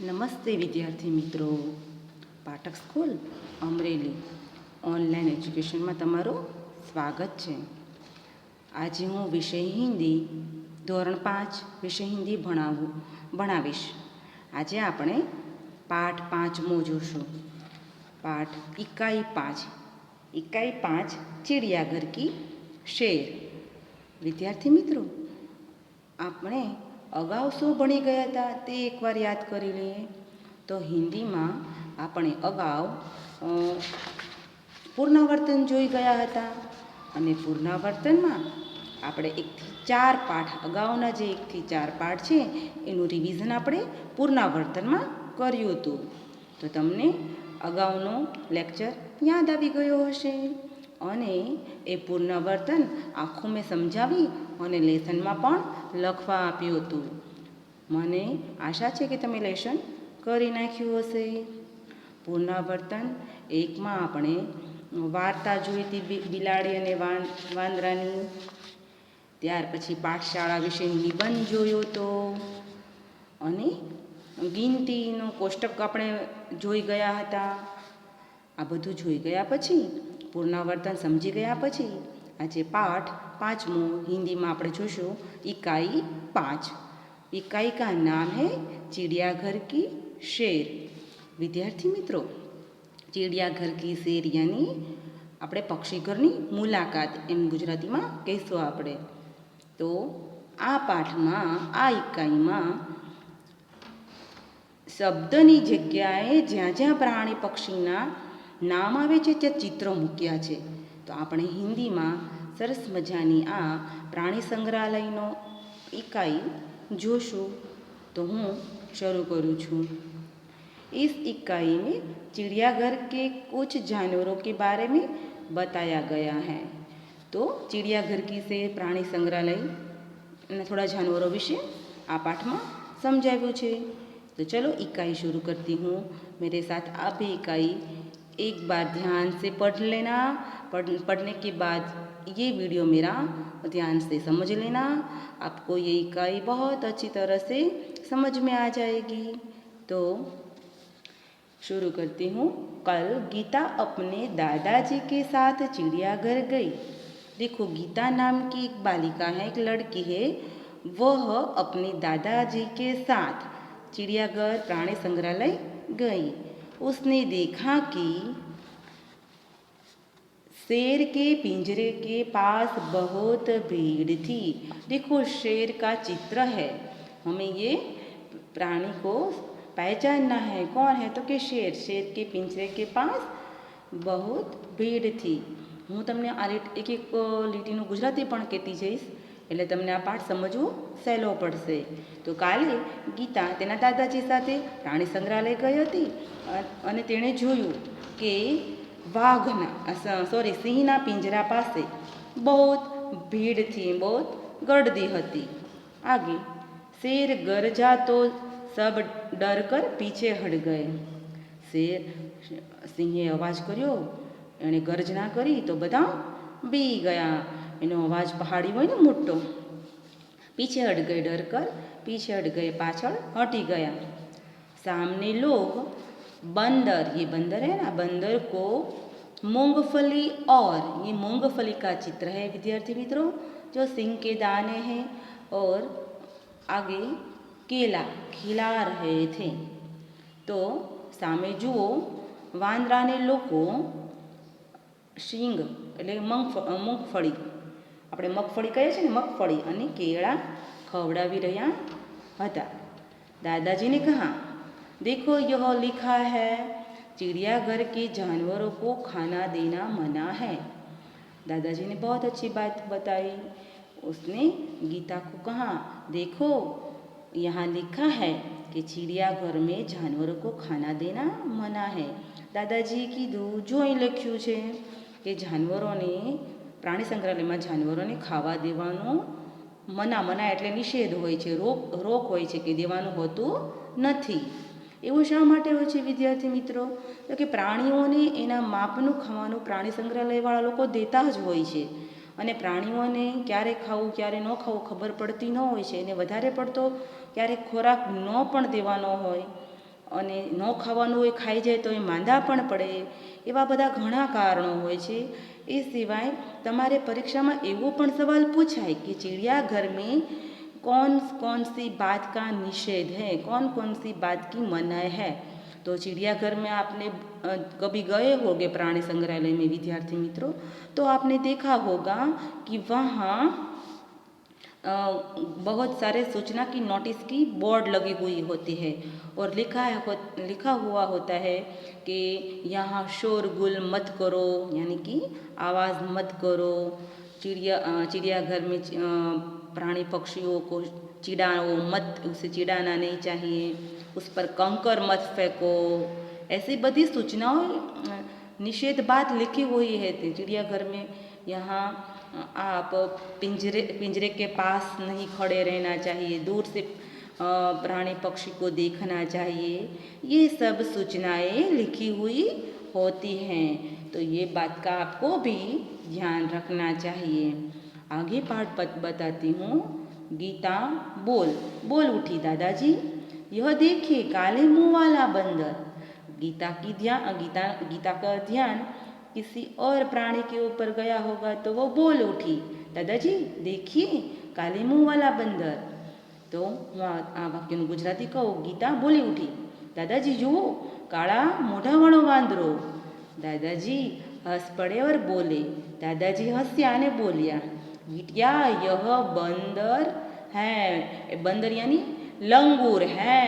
નમસ્તે વિદ્યાર્થી મિત્રો. પાઠક સ્કૂલ અમરેલી ઓનલાઈન એજ્યુકેશનમાં તમારું સ્વાગત છે. આજે હું વિષય હિન્દી ધોરણ 5 વિષય હિન્દી ભણાવીશ. આજે આપણે પાઠ 5મો જોશું. પાઠ ઇકાઈ 5 ચિડિયાઘર કી શેર. વિદ્યાર્થી મિત્રો, આપણે અગાઉ શું ભણી ગયા હતા તે એકવાર યાદ કરી લઈએ. તો હિન્દીમાં આપણે અગાઉ પુનરાવર્તન જોઈ ગયા હતા અને પુનરાવર્તનમાં આપણે 1 થી 4 પાઠ, અગાઉના જે 1 થી 4 પાઠ છે એનું રિવિઝન આપણે પુનરાવર્તનમાં કર્યું હતું. તો તમને અગાઉનો લેક્ચર યાદ આવી ગયો હશે અને એ પુનરાવર્તન આખું મેં સમજાવી અને લેસનમાં પણ લખવા આપ્યું હતું. મને આશા છે કે તમે લેસન કરી નાખ્યું હશે. પુનરાવર્તન 1માં આપણે વાર્તા જોઈ હતી, બિલાડી અને વાંદરાની. ત્યાર પછી પાઠશાળા વિશેનો નિબંધ જોયો હતો અને ગિનતીનો કોષ્ટક આપણે જોઈ ગયા હતા. આ બધું જોઈ ગયા પછી, પુનરાવર્તન સમજી ગયા પછી આજે પાઠ 5મો હિન્દીમાં આપણે જોશું ઇકાઈ 5. इकाई का नाम है चिड़ियाघर की शेर. विद्यार्थी मित्रों, चिड़ियाघर की शेर यानी આપણે પક્ષીઘરની મુલાકાત એમ ગુજરાતીમાં કહીશું આપણે. તો આ પાઠમાં, આ ઇકાઈમાં શબ્દની જગ્યાએ જ્યાં જ્યાં પ્રાણી પક્ષીના નામ આવે છે ત્યાં ચિત્રો મૂક્યા છે. તો આપણે હિન્દીમાં સરસ મજાની આ પ્રાણી સંગ્રહાલયનો इकाई जोशो. तो हूँ शुरू करूँ छूँ. इस इकाई में चिड़ियाघर के कुछ जानवरों के बारे में बताया गया है. तो चिड़ियाघर की से प्राणी संग्रहालय थोड़ा जानवरों विषय आ पाठ में समझाव्યું છે. तो चलो इकाई शुरू करती हूँ. मेरे साथ आप भी इकाई एक बार ध्यान से पढ़ लेना. पढ़ने के बाद ये वीडियो मेरा ध्यान से समझ लेना. आपको ये इकाई बहुत अच्छी तरह से समझ में आ जाएगी. तो शुरू करती हूँ. कल गीता अपने दादाजी के साथ चिड़ियाघर गई. देखो, गीता नाम की एक बालिका है, एक लड़की है. वह अपने दादाजी के साथ चिड़ियाघर प्राणी संग्रहालय गई. उसने देखा कि शेर के पिंजरे के पास बहुत भीड़ थी. देखो, शेर का चित्र है. हमें ये प्राणी को पहचानना है. कौन है? तो कि शेर. शेर के पिंजरे के पास बहुत भीड़ थी. હું તમને આ એક એક લીટીનું ગુજરાતી પણ કહેતી જઈશ એટલે તમને આ પાઠ સમજવું સહેલો પડશે. તો કાલે ગીતા તેના દાદાજી સાથે પ્રાણી સંગ્રહાલય ગઈ હતી અને તેણે જોયું કે સિંહના પિંજરા પાસે बहुत भीड़ थी, बहुत गर्दी હતી. आगे शेर गरजा तो सब डर कर पीछे हट गए. शेर, સિંહે અવાજ કર્યો, એણે ગર્જના કરી તો બધા બી ગયા. એનો અવાજ પહાડી હોય ને મોટો. पीछे हट गए, डर कर पीछे हट गए, पाछड़ हटी गया. सामने लोग बंदर, ये बंदर है ना, बंदर को मूंगफली, और ये मूंगफली का चित्र है विद्यार्थी मित्रों, जो सिंह के दाने हैं और आगे केला खिला रहे थे. तो सामे जुओ वांदराने लोको શીંગ એટલે મૂંગફળી, આપણે મગફળી કહીએ છીએ ને, મગફળી અને કેળા ખવડાવી રહ્યા હતા. दादाजी ने कहा, देखो यह लिखा है चिड़ियाघर के जानवरों को खाना देना मना है. दादाजी ने बहुत अच्छी बात बताई. उसने गीता को कहा, देखो यहाँ लिखा है कि चिड़ियाघर में जानवरों को खाना देना मना है. दादाजी कीधું જોઈ લખ્યું છે કે જાનવરોને, પ્રાણી સંગ્રહાલયમાં જાનવરોને ખાવા દેવાનું મના એટલે નિષેધ હોય છે, રોક હોય છે કે દેવાનું હોતું નથી. એવું શા માટે હોય છે વિદ્યાર્થી મિત્રો? તો કે પ્રાણીઓને એના માપનું ખાવાનું પ્રાણી સંગ્રહાલયવાળા લોકો દેતા જ હોય છે અને પ્રાણીઓને ક્યારે ખાવું ક્યારે ન ખાવું ખબર પડતી ન હોય છે. એને વધારે પડતો ક્યારેક ખોરાક ન પણ દેવાનો હોય અને ન ખાવાનું હોય ખાઈ જાય તો એ માંદા પણ પડે, એવા બધા ઘણા કારણો હોય છે। એ સિવાય તમારે પરીક્ષામાં એવો પણ સવાલ પૂછાય કે चिड़ियाघर में कौन कौन सी बात का निषेध है, कौन सी बात की मनाही है। तो चिड़ियाघर में आपने कभी गए होंगे प्राणी संग्रहालय में विद्यार्थी मित्रों, तो आपने देखा होगा कि वहाँ बहुत सारे सूचना की नोटिस की बोर्ड लगी हुई होती है और लिखा हुआ होता है कि यहाँ शोरगुल मत करो, यानी कि आवाज़ मत करो, चिड़ियाघर में प्राणी पक्षियों को चिढ़ाओ मत, उसे चिढ़ाना नहीं चाहिए, उस पर कंकर मत फेंको, ऐसी बड़ी सूचनाओं निषेध बात लिखी हुई है। चिड़ियाघर में यहाँ आप पिंजरे के पास नहीं खड़े रहना चाहिए, दूर से प्राणी पक्षी को देखना चाहिए, ये सब सूचनाएं लिखी हुई होती हैं। तो ये बात का आपको भी ध्यान रखना चाहिए। आगे पाठ बताती हूँ। गीता बोल उठी दादाजी, यह देखिए काले मुंह वाला बंदर। गीता का ध्यान किसी और प्राणी के ऊपर गया होगा तो वो बोल उठी, दादाजी देखिए काले मुंह वाला बंदर। तो आ वाक्यનું ગુજરાતી કહું, ગીતા બોલી ઉઠી, દાદાજી જુઓ કાળા મોઢાવાળો વાંદરો। दादाजी हंस पड़े और बोले। दादाजी हंस्या ने बोलिया, बिटिया यह बंदर है, बंदर यानी लंगूर है,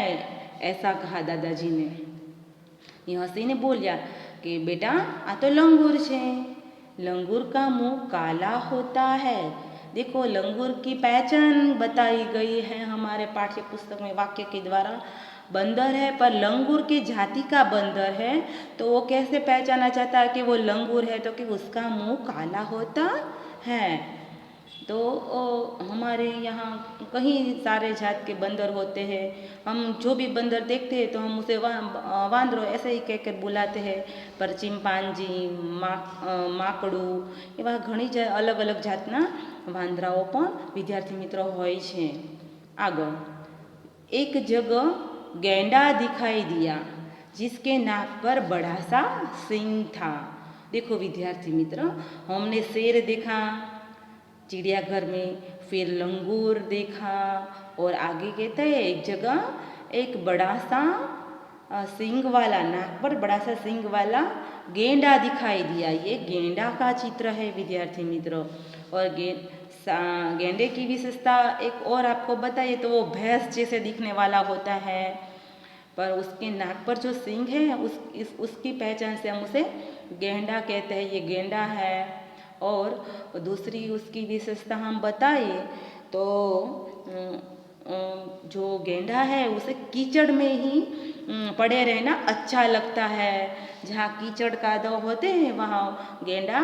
ऐसा कहा दादाजी ने। ये हंसीने बोलिया कि बेटा आ तो लंगूर छे, लंगूर का मुंह काला होता है। देखो लंगूर की पहचान बताई गई है हमारे पाठ्य पुस्तक में वाक्य के द्वारा। बंदर है पर लंगूर की जाति का बंदर है, तो वो कैसे पहचाना जाता है कि वो लंगूर है, तो कि उसका मुंह काला होता है। तो हमारे यहाँ कई सारे जात के बंदर होते हैं। हम जो भी बंदर देखते हैं तो हम उसे वांदरो ऐसे ही कहकर बुलाते हैं। पर चिंपांजी, माकड़ू एवा घणी अलग अलग जातना वांदराओ पण विद्यार्थी मित्रों होय छे। आगळ एक जगह गैंडा दिखाई दिया जिसके नाक पर बड़ा सा सिंह था। देखो विद्यार्थी मित्रों, हमने शेर देखा चिड़ियाघर में, फिर लंगूर देखा और आगे कहते हैं एक जगह एक बड़ा सा सींग वाला, नाक पर बड़ा सा सींग वाला गेंडा दिखाई दिया। ये गेंडा का चित्र है विद्यार्थी मित्रों। और गेंडे की विशेषता एक और आपको बताइए तो वो भैंस जैसे दिखने वाला होता है, पर उसके नाक पर जो सींग है उसकी पहचान से हम उसे गेंडा कहते हैं, ये गेंडा है। और दूसरी उसकी विशेषता हम बताइए तो जो गेंडा है उसे कीचड़ में ही पड़े रहना अच्छा लगता है। जहाँ कीचड़ कादव होते हैं वहाँ गेंडा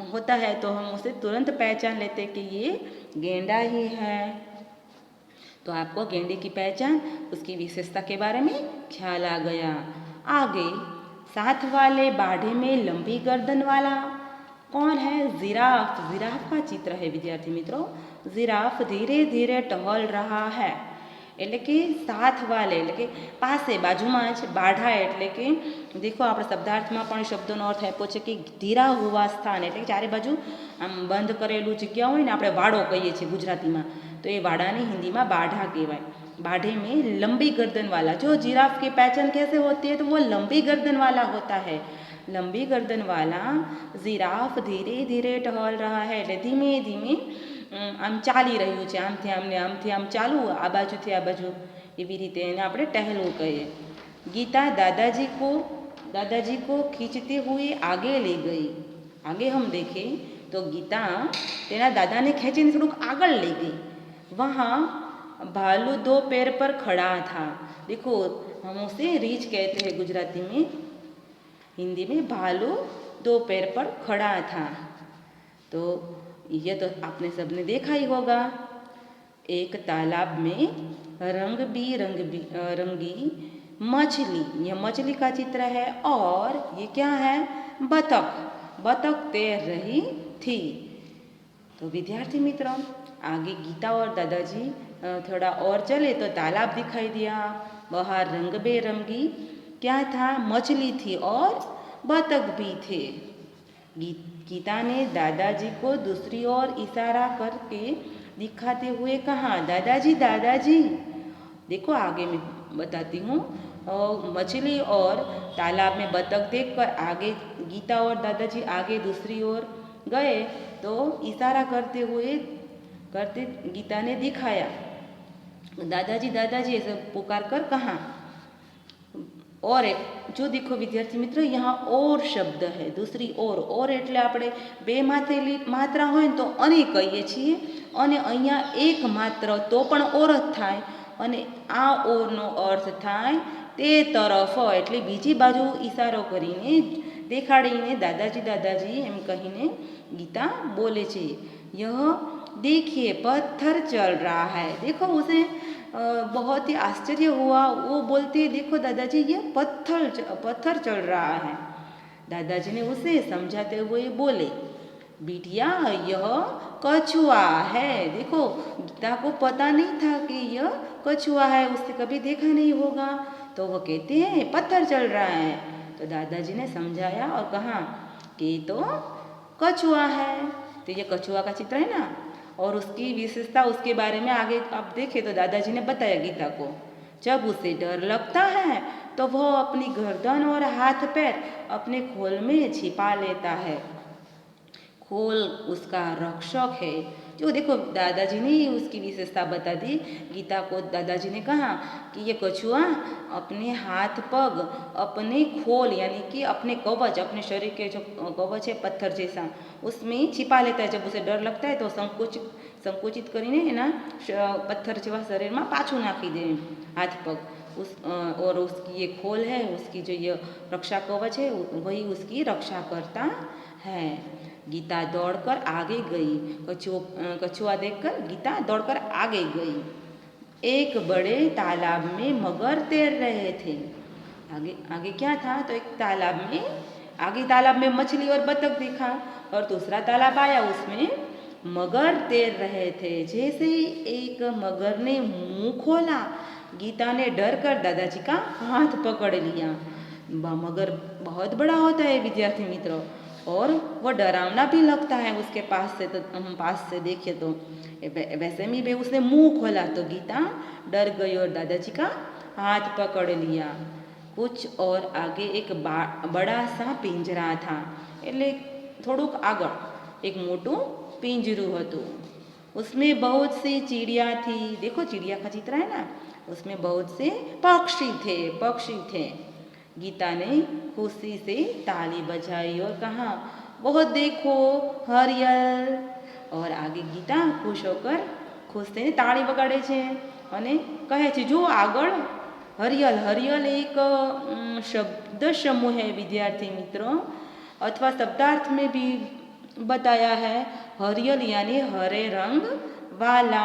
होता है, तो हम उसे तुरंत पहचान लेते कि ये गेंडा ही है। तो आपको गेंडे की पहचान, उसकी विशेषता के बारे में ख्याल आ गया। आगे साथ वाले बाढ़े में लंबी गर्दन वाला कौन है? जिराफ। जिराफ का चित्र है विद्यार्थी मित्रों। जिराफ धीरे धीरे टहल रहा है, એટલે કે સાથ વાલે એટલે કે પાસે બાજુમાં જ બાઢા એટલે કે દેખો આપણે શબ્દાર્થમાં પણ શબ્દોનો અર્થ આપ્યો છે કે ધીરા હોવા સ્થાન એટલે કે ચારે બાજુ આમ બંધ કરેલું જગ્યા હોય ને, આપણે વાડો કહીએ છીએ ગુજરાતીમાં, તો એ વાડાને हिंदी बाढ़ा कहवाय। बाढ़े में लंबी गर्दन वाला, जो जिराफ की पहचान कैसे होती है तो वो लंबी गर्दन वाला होता है। लंबी गर्दन वाला जिराफ धीरे धीरे टहल रहा है, એટલે ધીમે ધીમે આમ ચાલી રહ્યું છે, આમથી આમ ચાલવું, આ બાજુથી આ બાજુ, એવી રીતે એને આપણે ટહેલવું કહીએ। गीता दादाजी को खींचते हुए आगे ले गई। आगे हम देखें तो गीता तेना दादा ने खींचीने थोड़ुंक आगळ ले गई। वहाँ भालू दो पैर पर खड़ा था। देखो हम उसे रीछ कहते हैं गुजराती में, हिंदी में भालू दो पैर पर खड़ा था। तो ये तो आपने सबने देखा ही होगा। एक तालाब में रंग बिरंगी मछली, यह मछली का चित्र है। और ये क्या है? बतख तैर रही थी। तो विद्यार्थी मित्रों, आगे गीता और दादाजी थोड़ा और चले तो तालाब दिखाई दिया। बाहर रंग बेरंगी क्या था, मछली थी और बतख भी थे। गीता ने दादाजी को दूसरी ओर इशारा करके दिखाते हुए कहा, दादाजी दादाजी। देखो आगे मैं बताती हूँ। मछली और तालाब में बतख देखकर आगे गीता और दादाजी आगे दूसरी ओर गए तो इशारा करते गीता ने दिखाया, दादाजी दादाजी ऐसे पुकार कर कहा। और जो देखो विद्यार्थी मित्र, यहाँ और शब्द है, दूसरी और એટલે આપણે બે માત્રા હોય તો અને કહીએ છીએ અને અહીંયા એક માત્ર તો પણ ઓર જ થાય અને આ ઓરનો અર્થ થાય તે તરફ, એટલે બીજી બાજુ ઈશારો કરીને દેખાડીને દાદાજી દાદાજી એમ કહીને ગીતા बोले છે। यह देखिए पत्थर चल रहा है। देखो उसे बहुत ही आश्चर्य हुआ, वो बोलते देखो दादाजी ये पत्थर चल रहा है। दादाजी ने उसे समझाते हुए बोले, बिटिया यह कछुआ है। देखो गीता को पता नहीं था कि यह कछुआ है, उससे कभी देखा नहीं होगा, तो वो कहते हैं पत्थर चल रहा है। तो दादाजी ने समझाया और कहा कि तो कछुआ है। तो ये कछुआ का चित्र है ना, और उसकी विशेषता उसके बारे में आगे आप देखें तो दादाजी ने बताया गीता को, जब उसे डर लगता है तो वह अपनी गर्दन और हाथ पैर अपने खोल में छिपा लेता है। खोल उसका रक्षक है। जो देखो दादाजी ने उसकी विशेषता बता दी गीता को। दादाजी ने कहा कि ये कछुआ अपने हाथ पग अपने खोल यानी कि अपने कवच, अपने शरीर के जो कवच है पत्थर जैसा, उसमें छिपा लेता है। जब उसे डर लगता है तो संकुचित કરીને એના પથ્થર જેવા શરીરમાં પાછું નાખી દે हाथ पग उस और उसकी ये खोल है, उसकी जो ये रक्षा कवच है वही उसकी रक्षा करता है। गीता दौड़कर आगे गई। कछुआ देखकर गीता दौड़कर आगे गई। एक बड़े तालाब में मगर तैर रहे थे। आगे क्या था, तो एक तालाब में मछली और बतख दिखा, और दूसरा तालाब आया उसमें मगर तैर रहे थे। जैसे ही एक मगर ने मुंह खोला, गीता ने डर कर दादाजी का हाथ पकड़ लिया। मगर बहुत बड़ा होता है विद्यार्थी मित्रों, और वो डरावना भी लगता है उसके पास से, तो हम पास से देखें तो वैसे में भी उसने मुंह खोला तो गीता डर गई और दादाजी का हाथ पकड़ लिया। कुछ और आगे एक बड़ा सा पिंजरा था, એટલે થોડુંક આગળ एक मोटू पिंजरू હતું। उसमें बहुत सी चिड़िया थी। देखो चिड़िया का चित्र है ना, उसमें बहुत से पक्षी थे। गीता ने खुशी से ताली बजाई और कहा, वो देखो हरियल। और आगे गीता खुश થઈને તાળી વગાડે છે અને કહે છે જો આગળ हरियल एक शब्द समूह है विद्यार्थी मित्रों, अथवा शब्दार्थ में भी बताया है। हरियल यानी हरे रंग वाला,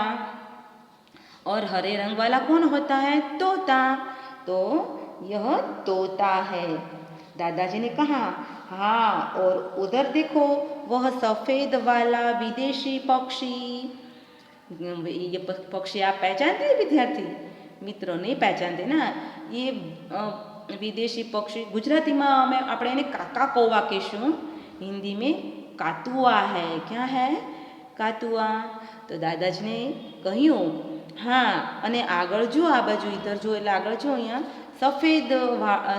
और हरे रंग वाला कौन होता है, तोता। तो यह तोता है। दादाजी ने कहा हाँ, और उधर देखो वह सफ़ेद वाला विदेशी पक्षी। ये पक्षी आप पहचानते हैं विद्यार्थी मित्रों? नहीं पहचानते ना। ये विदेशी पक्षी गुजराती में हमें આપણે એને કાકા કૌવા કહીશું, हिंदी में कातुआ है। क्या है, कातुआ। तो दादाजी ने કહ્યું हाँ, અને આગળ જો આ બાજુ इधर જો, એટલે આગળ જો અહીંયા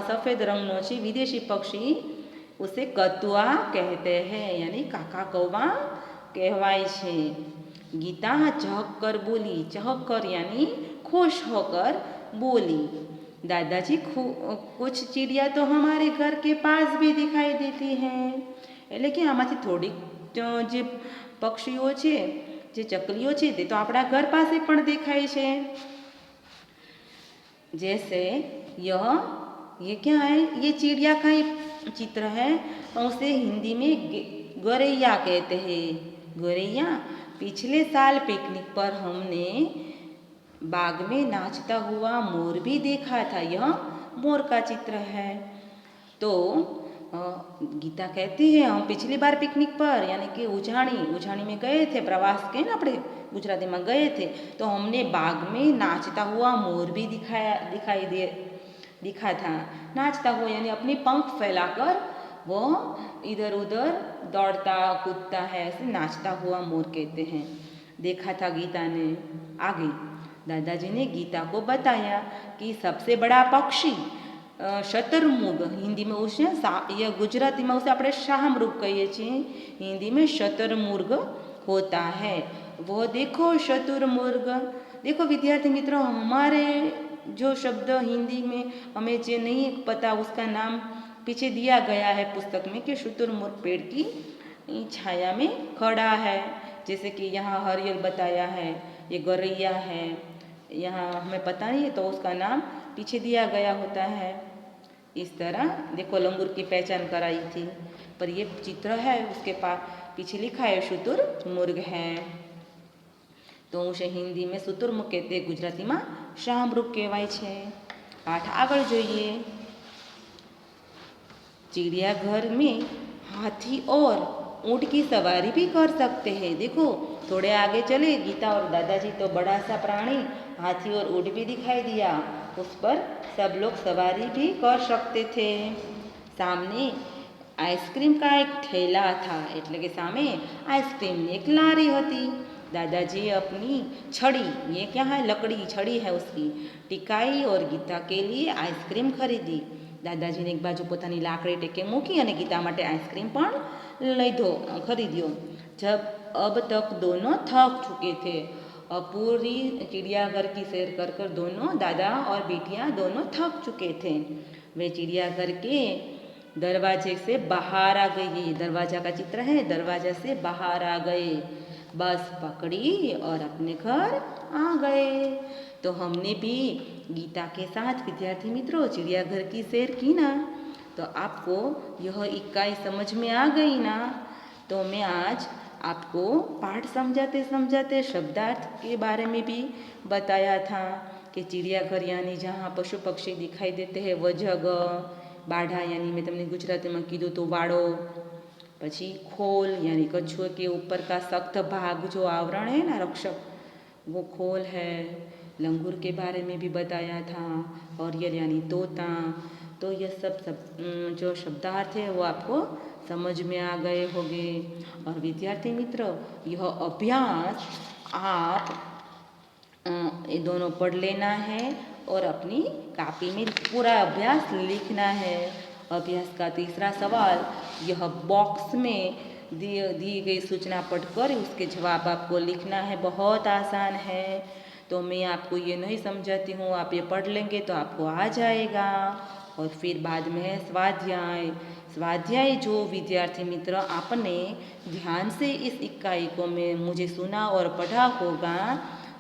सफ़ेद रंगનો છે विदेशी पक्षी, उसे कतुआ कहते हैं, यानी काका कौवा कहवाय छे। गीता चहक कर बोली। चहक कर यानी खुश होकर बोली, दादाजी कुछ चिड़िया तो हमारे घर के पास भी दिखाई देती हैं। એટલે કે આમાંથી થોડીક જે પક્ષીઓ છે, જે ચકલીઓ છે તે તો આપણા ઘર પાસે પણ દેખાય છે। जैसे ये क्या है, ये चिड़िया का ही चित्र है, उसे हिंदी में गौरैया कहते हैं। गौरैया। पिछले साल पिकनिक पर हमने बाग में नाचता हुआ मोर भी देखा था। यह मोर का चित्र है। तो गीता कहती है हम पिछली बार पिकनिक पर यानी कि उजाणी में गए थे, प्रवास के ना अपने गुजराती में गए थे, तो हमने बाग में नाचता हुआ मोर भी दिखा था। नाचता हुआ यानी अपनी पंख फैलाकर वो इधर उधर दौड़ता कूदता है, ऐसे नाचता हुआ मोर कहते हैं, देखा था गीता ने। आगे दादाजी ने गीता को बताया कि सबसे बड़ा पक्षी शतुरमुर्ग, हिंदी में उसे या गुजराती में उसे આપણે શાહમૃગ કહીએ છીએ, हिंदी में शतुरमुर्ग होता है। वो देखो शतुरमुर्ग। देखो विद्यार्थी मित्रों, हमारे जो शब्द हिंदी में हमें जो नहीं पता उसका नाम पीछे दिया गया है पुस्तक में कि शुतुरमुर्ग पेड़ की छाया में खड़ा है। जैसे कि यहाँ हरियल बताया है, ये गौरैया है, यहाँ हमें पता नहीं है तो उसका नाम पीछे दिया गया होता है। इस तरह देखो लंगूर की पहचान कराई थी, पर ये चित्र है उसके पीछे लिखा है शुतुरमुर्ग है, तो उसे हिंदी में शुतुरमुर्ग कहते, गुजराती में શાહમૃગ કહેવાય છે। पाठ આગળ જોઈએ। चिड़ियाघर में हाथी और ऊँट की सवारी भी कर सकते हैं। देखो थोड़े आगे चले गीता और दादाजी, तो बड़ा सा प्राणी हाथी और ऊँट भी दिखाई दिया, उस पर सब लोग सवारी भी कर सकते थे। सामने आइसक्रीम का एक ठेला था, એટલે કે સામે आइसक्रीम एक लारी હતી। दादाजी अपनी छड़ी, ये क्या है, लकड़ी छड़ी है उसकी, टिकाई और गीता के लिए आइसक्रीम खरीदी। दादाजी ने एक बाजू પોતાની લાકડી ટેકે મૂકી અને ગીતા માટે आइसक्रीम પણ खरीद्यो। जब अब तक दोनों थक चुके थे, पूरी चिड़ियाघर की सैर कर कर दोनों दादा और बेटियां दोनों थक चुके थे। वे चिड़ियाघर के दरवाजे से बाहर आ गए, ये दरवाजा का चित्र है, दरवाजा से बाहर आ गए, बस पकड़ी और अपने घर आ गए। तो हमने भी गीता के साथ विद्यार्थी मित्रों चिड़ियाघर की सैर की ना, तो आपको यह इकाई समझ में आ गई ना। तो मैं आज आपको पाठ समझाते समझाते शब्दार्थ के बारे में भी बताया था कि चिड़ियाघर यानी जहाँ पशु पक्षी दिखाई देते हैं वह जगह, बाढ़ा यानी मैं तमने गुजराती में कीधुं तो वाड़ो, पछी खोल यानी कछुए के ऊपर का सख्त भाग जो आवरण है ना रक्षक, वो खोल है। लंगूर के बारे में भी बताया था, और यानी तोता। तो यह सब जो शब्दार्थ है वो आपको समझ में आ गए होंगे। और विद्यार्थी मित्र यह अभ्यास आप ये दोनों पढ़ लेना है और अपनी कापी में पूरा अभ्यास लिखना है। अभ्यास का तीसरा सवाल, यह बॉक्स में दी गई सूचना पढ़कर उसके जवाब आपको लिखना है, बहुत आसान है। तो मैं आपको ये नहीं समझाती हूँ, आप ये पढ़ लेंगे तो आपको आ जाएगा। और फिर बाद में है स्वाध्याय जो विद्यार्थी मित्र आपने ध्यान से इस इकाई को मुझे सुना और पढ़ा होगा,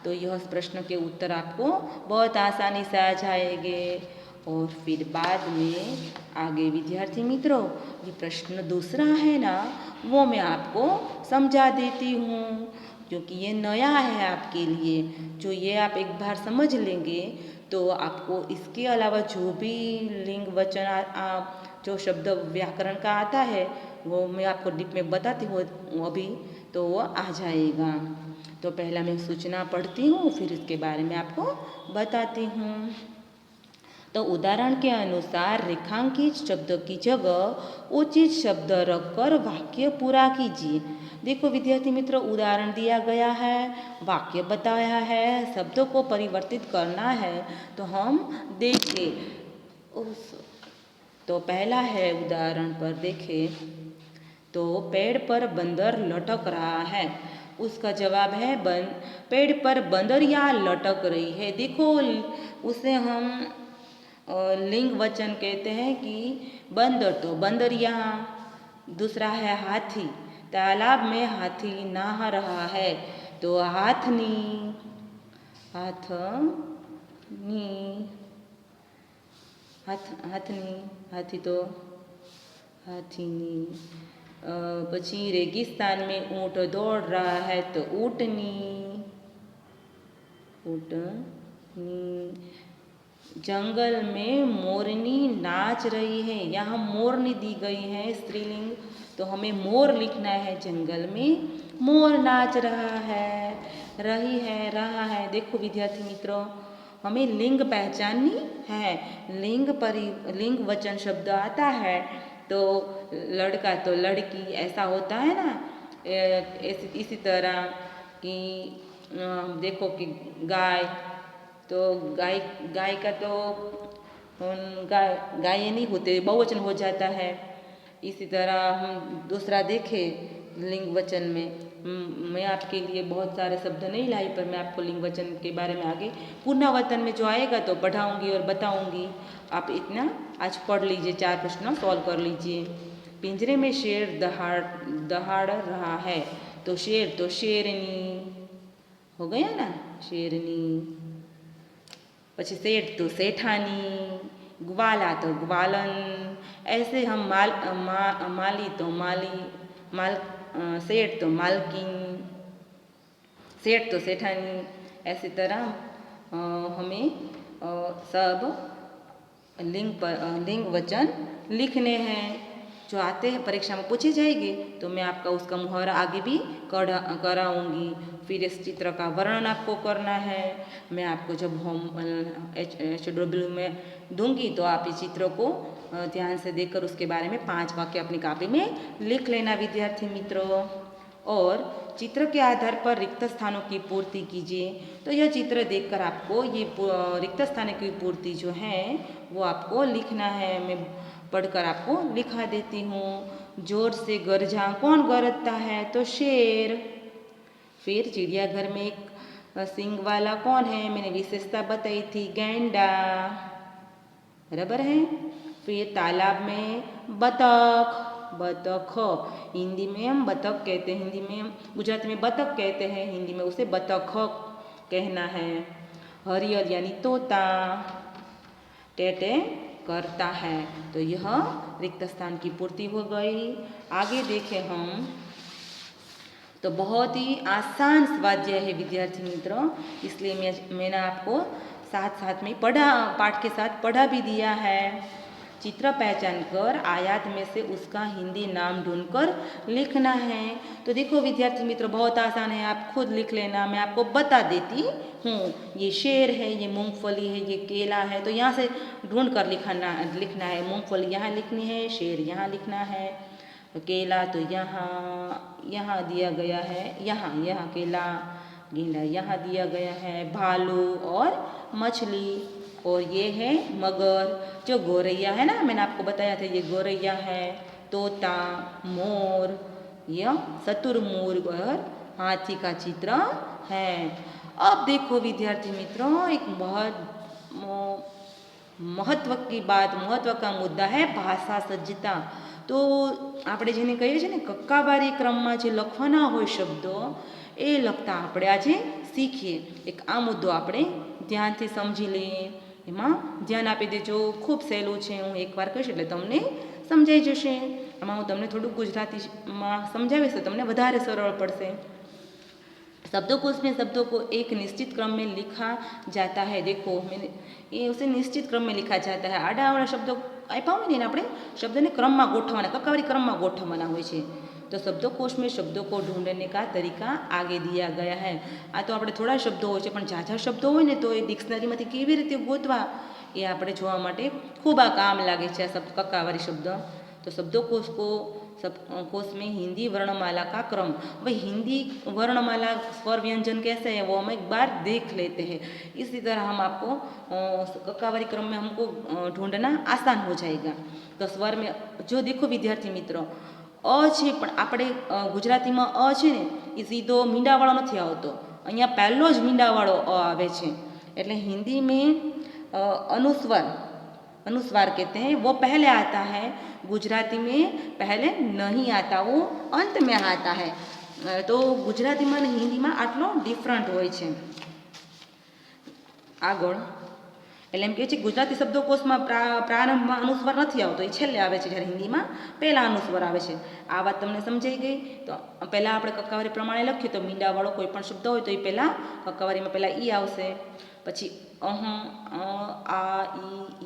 तो यह प्रश्न के उत्तर आपको बहुत आसानी से आ जाएंगे। और फिर बाद में आगे विद्यार्थी मित्रों ये प्रश्न दूसरा है ना, वो मैं आपको समझा देती हूँ, क्योंकि ये नया है आपके लिए। जो ये आप एक बार समझ लेंगे तो आपको इसके अलावा जो भी लिंग वचन जो शब्द व्याकरण का आता है वो मैं आपको डीप में बताती हूँ अभी, तो वो आ जाएगा। तो पहला मैं सूचना पढ़ती हूँ, फिर इसके बारे में आपको बताती हूँ। तो उदाहरण के अनुसार रेखांकित शब्द की जगह उचित शब्द रखकर वाक्य पूरा कीजिए। देखो विद्यार्थी मित्रों उदाहरण दिया गया है, वाक्य बताया है, शब्दों को परिवर्तित करना है, तो हम देखें। तो पहला है उदाहरण पर देखें, तो पेड़ पर बंदर लटक रहा है, उसका जवाब है पेड़ पर बंदरिया लटक रही है। देखो उसे हम लिंग वचन कहते हैं कि बंदर, तो बंदरिया। दूसरा है हाथी, तालाब में हाथी नहा रहा है, तो हाथनी। हाथी तो हाथीनी। पछी रेगिस्तान में ऊँट दौड़ रहा है, तो ऊँटनी। जंगल में मोरनी नाच रही है। यहाँ मोरनी दी गई है स्त्रीलिंग, तो हमें मोर लिखना है। जंगल में मोर नाच रहा है, रही है, रहा है। देखो विद्यार्थी मित्रों, हमें लिंग पहचाननी है। लिंग वचन शब्द आता है तो लड़का तो लड़की ऐसा होता है ना। इसी तरह कि देखो कि गाय, तो गाय का तो गाय नहीं होते, बहुवचन हो जाता है। इसी तरह हम दूसरा देखें लिंग वचन में, मैं आपके लिए बहुत सारे शब्द नहीं लाई, पर मैं आपको लिंग वचन के बारे में आगे पुनर्वतन में जो आएगा तो पढ़ाऊंगी और बताऊंगी। आप इतना आज पढ़ लीजिए, 4 प्रश्न सॉल्व कर लीजिए। पिंजरे में शेर दहाड़ रहा है, तो शेर तो शेरनी हो गया ना, शेरनी। પછી सेठ तो सेठानी, ग्वाला तो ग्वालन। ऐसे हम माली तो माल सेठ तो मालकिन, सेठ तो सेठानी। ऐसी तरह हमें सब लिंग वचन लिखने हैं जो आते हैं, परीक्षा में पूछे जाएंगे। तो मैं आपका उसका मुहावरा आगे भी कराऊंगी। फिर इस चित्र का वर्णन आपको करना है। मैं आपको जब होम HW में दूंगी तो आप इस चित्र को ध्यान से देखकर उसके बारे में 5 वाक्य अपनी कॉपी में लिख लेना विद्यार्थी मित्रों। और चित्र के आधार पर रिक्त स्थानों की पूर्ति कीजिए। तो यह चित्र देखकर आपको ये रिक्त स्थानों की पूर्ति जो है वो आपको लिखना है। मैं पढ़कर आपको लिखा देती हूँ। जोर से गरजा, कौन गरजता है? तो शेर। फिर चिड़ियाघर में एक सींग वाला कौन है? मैंने विशेषता बताई थी, गैंडा, बराबर है। फिर तालाब में बतख, बतख हिंदी में हम बतख कहते हैं, हिंदी में हम गुजराती में बतख कहते हैं, हिंदी में उसे बतख कहना है। हरियर यानी तोता, टेटे करता है। तो यह रिक्त स्थान की पूर्ति हो गई। आगे देखें हम, तो बहुत ही आसान स्वाध्याय है विद्यार्थी मित्रों, इसलिए मैंने आपको साथ साथ में पाठ के साथ पढ़ा भी दिया है। चित्र पहचान कर आयत में से उसका हिंदी नाम ढूंढकर लिखना है। तो देखो विद्यार्थी मित्रों, बहुत आसान है, आप खुद लिख लेना, मैं आपको बता देती हूँ। ये शेर है, ये मूंगफली है, ये केला है, तो यहाँ से ढूंढ कर लिखना है। मूंगफली यहाँ लिखनी है, शेर यहाँ लिखना है, केला तो यहाँ दिया गया है, यहाँ केला, गेंडा यहाँ दिया गया है, भालू और मछली, और ये है मगर। जो गौरैया है ना, मैंने आपको बताया था, ये गौरैया है। तोता, मोर, यह शुतुरमुर्ग और हाथी का चित्र है। अब देखो विद्यार्थी मित्रों, एक बहुत महत्व का मुद्दा है भाषा सज्जता। तो આપણે જેને કહીએ છીએ ને કક્કાવારી ક્રમમાં જે લખવાના હોય શબ્દો એ લખતા આપણે આજે શીખીએ। એક આ મુદ્દો આપણે ધ્યાનથી સમજી લઈએ, એમાં ધ્યાન આપી દેજો। ખૂબ સહેલું છે, હું એકવાર કહીશ એટલે તમને સમજાઈ જશે। આમાં હું તમને થોડુંક ગુજરાતીમાં સમજાવીશ તો તમને વધારે સરળ પડશે। शब्दकोश में शब्दों को एक निश्चित क्रम में लिखा जाता है। देखो मैंने ये उसे निश्चित क्रम में लिखा जाता है। आड़ा अवड़ा शब्दों आप्या होय ने आपणे शब्दने क्रमમાં ગોઠવવાના, કક્કાવારી क्रमમાં ગોઠવવાના હોય છે। तो शब्दकोश में शब्दों को ढूंढने का तरीका आगे दिया गया है। आ तो આપણે થોડા શબ્દો હોય છે, પણ ઝાઝા શબ્દો હોય ને તો એ ડિક્શનરીમાંથી કેવી રીતે ગોતવા એ આપણે જોવા માટે ખૂબ આ કામ લાગે છે આ કક્કાવારી શબ્દ। तो शब्दकोश कोश में हिंदी वर्णमाला का क्रम, भाई हिंदी वर्णमाला स्वर व्यंजन कैसे है वो हम एक बार देख लेते हैं। इसी तरह हम आपको कक्कावारी क्रम में हमको ढूंढना आसान हो जाएगा। तो स्वर में जो देखो विद्यार्थी मित्रों, अ છે પણ આપણે ગુજરાતીમાં અ છે ને એ સીધો મીંડાવાળો નથી આવતો, અહીંયા પહેલો જ મીંડાવાળો અ આવે છે। એટલે हिंदी में अनुस्वार कहते हैं, वो पहले आता है। गुजराती में पहले नहीं आता, वो अंत में आता है। तो गुजराती में हिंदी में आटलो डिफरंट होय छे। आगळ એટલે એમ કહે છે ગુજરાતી શબ્દકોશમાં પ્રારંભમાં અનુસ્વાર નથી આવતો, એ છેલ્લે આવે છે, જ્યારે હિન્દીમાં પહેલાં અનુસ્વાર આવે છે. આ વાત તમને સમજાઈ ગઈ. તો પહેલાં આપણે કક્કાવારી પ્રમાણે લખીએ તો મીંડાવાળો કોઈ પણ શબ્દ હોય તો એ પહેલાં કક્કાવારીમાં પહેલાં ઈ આવશે, પછી આ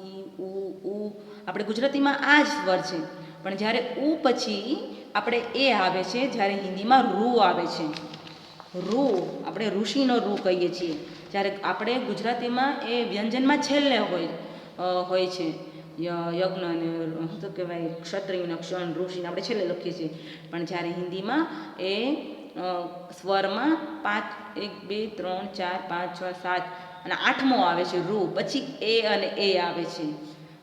ઈ ઉ આપણે ગુજરાતીમાં આ જ સ્વર છે, પણ જ્યારે ઉ પછી આપણે એ આવે છે, જ્યારે હિન્દીમાં રૂ આવે છે. રૂ આપણે ઋષિનો રૂ કહીએ છીએ, જ્યારે આપણે ગુજરાતીમાં એ વ્યંજનમાં છેલ્લે હોય છે. યજ્ઞ ને શું તો કહેવાય, ક્ષત્રિયને ક્ષણ ઋષિને આપણે છેલ્લે લખીએ છીએ, પણ જ્યારે હિન્દીમાં એ સ્વરમાં 5 1 2 3 4 5 6 7 અને 8મો આવે છે રૂ, પછી એ અને એ આવે છે,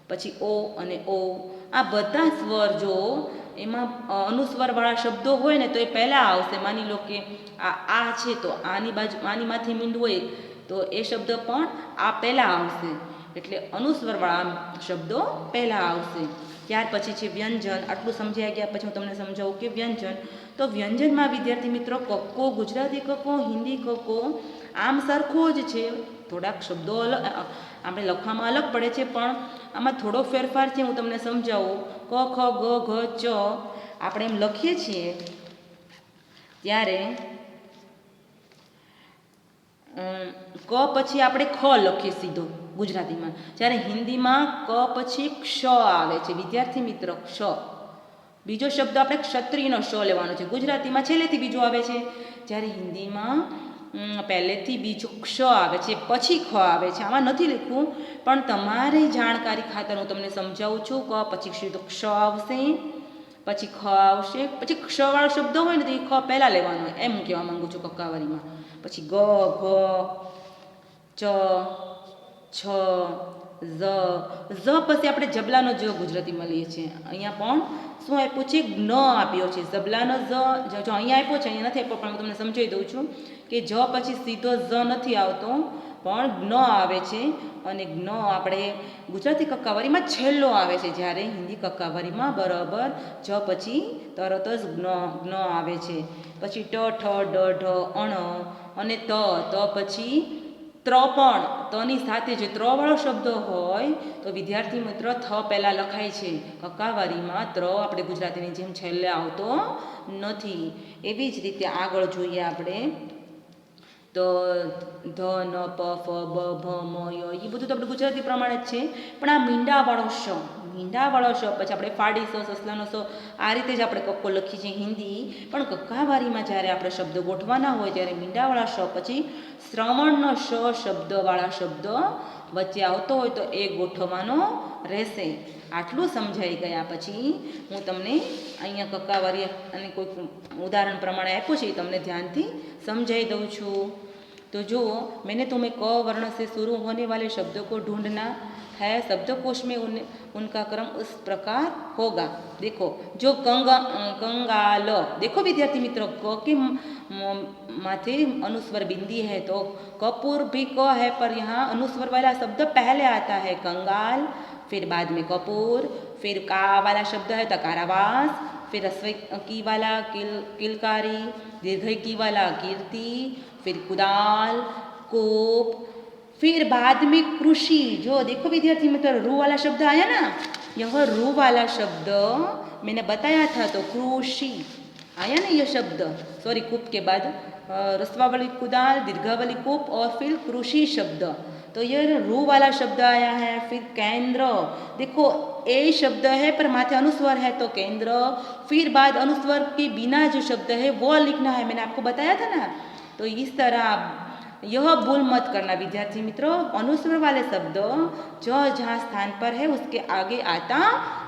પછી ઓ અને ઓ. આ બધા સ્વર જો એમાં અનુસ્વરવાળા શબ્દો હોય ને તો એ પહેલાં આવશે. માની લો કે આ છે તો આની માથે મીંડું હોય તો એ શબ્દ પણ આ પહેલાં આવશે, એટલે અનુસ્વરવાળા શબ્દો પહેલાં આવશે. ત્યાર પછી છે વ્યંજન. આટલું સમજાઈ ગયા પછી હું તમને સમજાવું કે વ્યંજન. તો વ્યંજનમાં વિદ્યાર્થી મિત્રો કક્કો, ગુજરાતી કક્કો, હિન્દી કક્કો આમ સરખો જ છે, થોડાક શબ્દો આપણે લખવામાં અલગ પડે છે, પણ આમાં થોડો ફેરફાર છે, હું તમને સમજાવું. ક ખ ગ ઘ ચ આપણે એમ લખીએ છીએ ત્યારે ક પછી આપણે ખ લખીએ સીધો ગુજરાતીમાં, જ્યારે હિન્દીમાં ક પછી ક્ષ આવે છે વિદ્યાર્થી મિત્ર, ક્ષ. બીજો શબ્દ આપણે ક્ષત્રિયનો શ લેવાનો છે, ગુજરાતીમાં છેલ્લેથી બીજો આવે છે, જ્યારે હિન્દીમાં પહેલેથી બીજો ક્ષ આવે છે, પછી ખ આવે છે. આમાં નથી લખવું, પણ તમારી જાણકારી ખાતર હું તમને સમજાવું છું. ક પછી ક્ષ આવશે, પછી ખ આવશે, પછી ક્ષવાળો શબ્દ હોય ને તો એ ખ પહેલાં લેવાનો હોય, એમ હું કહેવા માગું છું કક્કાવારીમાં. પછી ગ ઘ ચ છ ઝ પછી આપણે જબલાનો જ ગુજરાતીમાં લઈએ છીએ. અહીંયા પણ શું આપ્યું છે, જ્ઞ આપ્યો છે. જબલાનો જ જો અહીંયા આપ્યો છે, અહીંયા નથી આપ્યો, પણ હું તમને સમજાવી દઉં છું કે જ પછી સીધો ઝ નથી આવતો, પણ જ્ઞ આવે છે, અને જ્ઞ આપણે ગુજરાતી કક્કાવારીમાં છેલ્લો આવે છે, જ્યારે હિન્દી કક્કાવારીમાં બરાબર જ પછી તરત જ જ્ઞ આવે છે. પછી ટ ઠ ડ ઢ અણ અને ત પછી ત્ર, પણ તની સાથે જે ત્રવાળો શબ્દ હોય તો વિદ્યાર્થી મિત્ર થ પહેલાં લખાય છે. કક્કાવારીમાં ત્ર આપણે ગુજરાતીની જેમ છેલ્લે આવતો નથી. એવી જ રીતે આગળ જોઈએ આપણે તો ધ ન પ ફ બ ભ મ ય, એ બધું તો આપણે ગુજરાતી પ્રમાણે જ છે, પણ આ મીંડાવાળો શ, મીંડાવાળો શ પછી આપણે ફાડી સ, સસલાનો સ, આ રીતે જ આપણે કક્કો લખીએ છીએ હિન્દી. પણ કક્કાવારીમાં જ્યારે આપણે શબ્દ ગોઠવાના હોય ત્યારે મીંડાવાળા શ પછી શ્રવણનો શ શબ્દવાળા શબ્દ વચ્ચે આવતો હોય તો એ ગોઠવવાનો રહેશે. આટલું સમજાઈ ગયા પછી હું તમને અહીંયા કક્કાવારી અને કોઈક ઉદાહરણ પ્રમાણે આપ્યું છે, એ તમને ધ્યાનથી સમજાઈ દઉં છું. तो जो मैंने तुम्हें क वर्ण से शुरू होने वाले शब्दों को ढूंढना है, शब्दकोश में उनका क्रम उस प्रकार होगा. देखो जो कंगाल, देखो विद्यार्थी मित्रों क के माथे अनुस्वर बिंदी है, तो कपूर भी क है, पर यहाँ अनुस्वर वाला शब्द पहले आता है कंगाल, फिर बाद में कपूर, फिर का वाला शब्द है तो कारावास, फिर रस्व की वाला किलकारी, दीर्घ की वाला कीर्ति, फिर कुदाल, कोप, फिर बाद में कृषि. जो देखो विद्यार्थी मित्र रू वाला शब्द आया ना, यह रू वाला शब्द मैंने बताया था, तो कृषि आया ना ये शब्द, सॉरी कूप के बाद रस्वावली कुदाल, दीर्घावली कोप और फिर कृषि शब्द, तो ये रू वाला शब्द आया है. फिर केंद्र, देखो ए शब्द है पर माथे अनुस्वर है तो केंद्र, फिर बाद अनुस्वर के बिना जो शब्द है वो लिखना है, मैंने आपको बताया था ना. तो इस तरह यह भूल मत करना विद्यार्थी मित्रों, अनुस्वर वाले शब्द जो जहाँ स्थान पर है उसके आगे आता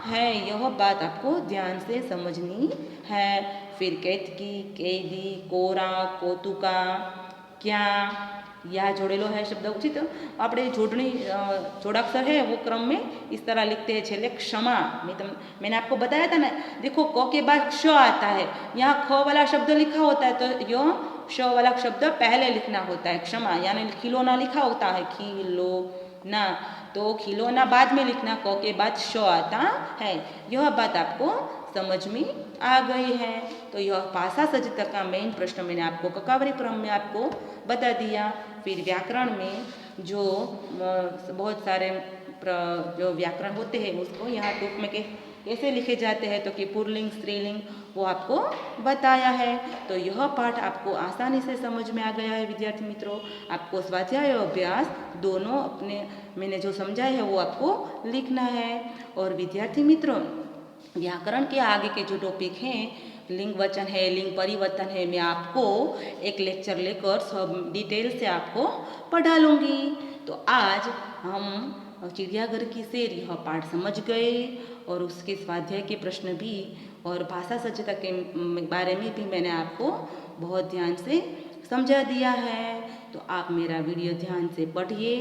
है, यह बात आपको ध्यान से समझनी है. फिर केतकी, कैदी, कोरा, कोतुका, क्या, या जोड़ेलो है शब्द उचित अपने जोड़नी जोड़ाक्षर है वो क्रम में इस तरह लिखते हैं. छेले क्षमा, मैंने आपको बताया था ना, देखो क के बाद क्ष आता है, यहाँ ख वाला शब्द लिखा होता है तो यह क्ष वाला शब्द पहले लिखना होता है. क्षमा यानी खिलौना लिखा होता है, खिलौना, तो खिलौना बाद में लिखना, क के बाद श आता है. यह बात आपको समझ में आ गई है. तो यह भाषा सज्जता का मेन प्रश्न मैंने आपको कक्कावरी क्रम में आपको बता दिया. फिर व्याकरण में जो बहुत सारे जो व्याकरण होते हैं उसको यहाँ टूक में कैसे लिखे जाते हैं, तो कि पुल्लिंग स्त्रीलिंग वो आपको बताया है। तो यह पाठ आपको आसानी से समझ में आ गया है विद्यार्थी मित्रों। आपको स्वाध्याय और अभ्यास दोनों अपने मैंने जो समझाया है वो आपको लिखना है। और विद्यार्थी मित्रों, व्याकरण के आगे के जो टॉपिक हैं, लिंग वचन है, लिंग परिवर्तन है, मैं आपको एक लेक्चर लेकर सब डिटेल से आपको पढ़ा लूँगी। तो आज हम चिड़ियाघर की शेर यह पाठ समझ गए और उसके स्वाध्याय के प्रश्न भी और भाषा सज्जता के बारे में भी मैंने आपको बहुत ध्यान से समझा दिया है। तो आप मेरा वीडियो ध्यान से पढ़िए,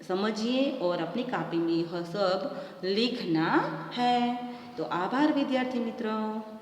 समझिए और अपनी कॉपी में यह सब लिखना है। तो आभार विद्यार्थी मित्रों।